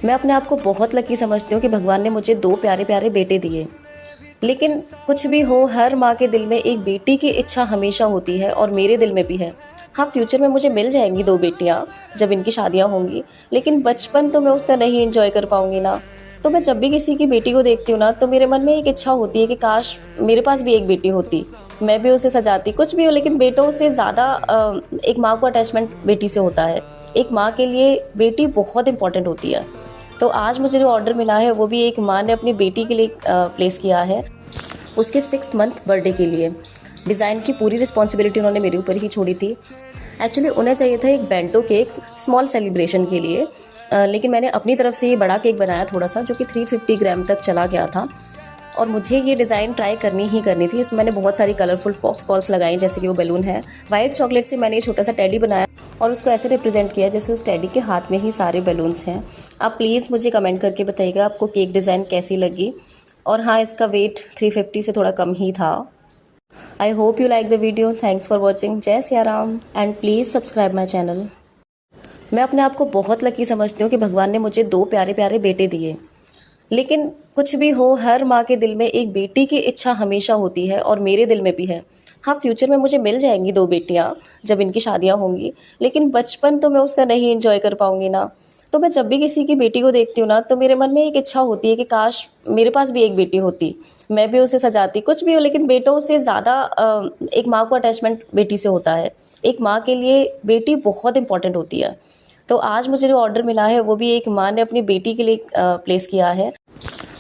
मैं अपने आप को बहुत लकी समझती हूँ कि भगवान ने मुझे 2 प्यारे प्यारे बेटे दिए। लेकिन कुछ भी हो, हर माँ के दिल में एक बेटी की इच्छा हमेशा होती है और मेरे दिल में भी है। हाँ, फ्यूचर में मुझे मिल जाएँगी 2 बेटियाँ जब इनकी शादियाँ होंगी, लेकिन बचपन तो मैं उसका नहीं एन्जॉय कर पाऊँगी ना। तो मैं जब भी किसी की बेटी को देखती हूँ ना, तो मेरे मन में एक इच्छा होती है कि काश मेरे पास भी एक बेटी होती। मैं भी उसे सजाती, कुछ भी हो, लेकिन बेटों से ज़्यादा एक माँ को अटैचमेंट बेटी से होता है। एक माँ के लिए बेटी बहुत इम्पोर्टेंट होती है। तो आज मुझे जो ऑर्डर मिला है वो भी एक माँ ने अपनी बेटी के लिए प्लेस किया है, उसके 6th मंथ बर्थडे के लिए। डिज़ाइन की पूरी रिस्पॉन्सिबिलिटी उन्होंने मेरे ऊपर ही छोड़ी थी। एक्चुअली उन्हें चाहिए था एक बेंटो केक स्मॉल सेलिब्रेशन के लिए, लेकिन मैंने अपनी तरफ से ये बड़ा केक बनाया थोड़ा सा, जो कि 350 ग्राम तक चला गया था। और मुझे ये डिज़ाइन ट्राई करनी ही करनी थी। इसमें मैंने बहुत सारी कलरफुल फॉक्स बॉल्स लगाई, जैसे कि वो बैलून है। वाइट चॉकलेट से मैंने ये छोटा सा टेडी बनाया और उसको ऐसे रिप्रेजेंट किया जैसे उस टेडी के हाथ में ही सारे बैलून्स हैं। आप प्लीज़ मुझे कमेंट करके बताइएगा आपको केक डिज़ाइन कैसी लगी। और हाँ, इसका वेट 350 से थोड़ा कम ही था। I hope you like the video. Thanks for watching. जय Siya Ram and please subscribe my channel. मैं अपने आप को बहुत लकी समझती हूँ कि भगवान ने मुझे 2 प्यारे प्यारे बेटे दिए। लेकिन कुछ भी हो, हर माँ के दिल में एक बेटी की इच्छा हमेशा होती है और मेरे दिल में भी है। हाँ, फ्यूचर में मुझे मिल जाएंगी 2 बेटियाँ जब इनकी शादियाँ होंगी, लेकिन बचपन तो मैं उसका नहीं एंजॉय कर पाऊंगी ना। तो मैं जब भी किसी की बेटी को देखती हूँ ना, तो मेरे मन में एक इच्छा होती है कि काश मेरे पास भी एक बेटी होती। मैं भी उसे सजाती, कुछ भी हो, लेकिन बेटों से ज़्यादा एक माँ को अटैचमेंट बेटी से होता है। एक माँ के लिए बेटी बहुत इंपॉर्टेंट होती है। तो आज मुझे जो ऑर्डर मिला है वो भी एक माँ ने अपनी बेटी के लिए प्लेस किया है,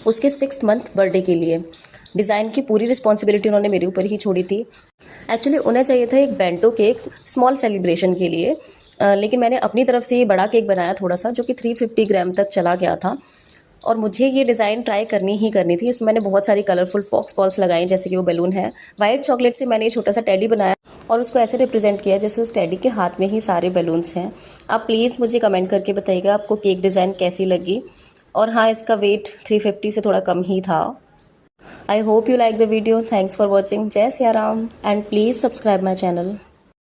उसके 6th मंथ बर्थडे के लिए। डिज़ाइन की पूरी रिस्पॉन्सिबिलिटी उन्होंने मेरे ऊपर ही छोड़ी थी। एक्चुअली उन्हें चाहिए था एक बेंटो केक स्मॉल सेलिब्रेशन के लिए, लेकिन मैंने अपनी तरफ से ये बड़ा केक बनाया थोड़ा सा, जो कि 350 ग्राम तक चला गया था। और मुझे ये डिज़ाइन ट्राई करनी ही करनी थी। इसमें मैंने बहुत सारी कलरफुल फॉक्स बॉल्स लगाई, जैसे कि वो बैलून है। वाइट चॉकलेट से मैंने ये छोटा सा टेडी बनाया और उसको ऐसे रिप्रेजेंट किया जैसे उस टेडी के हाथ में ही सारे बैलून्स हैं। आप प्लीज़ मुझे कमेंट करके बताइएगा आपको केक डिज़ाइन कैसी लगी। और हाँ, इसका वेट 350 से थोड़ा कम ही था। I hope you like the video. Thanks for watching. जय Siya Ram and please subscribe my channel.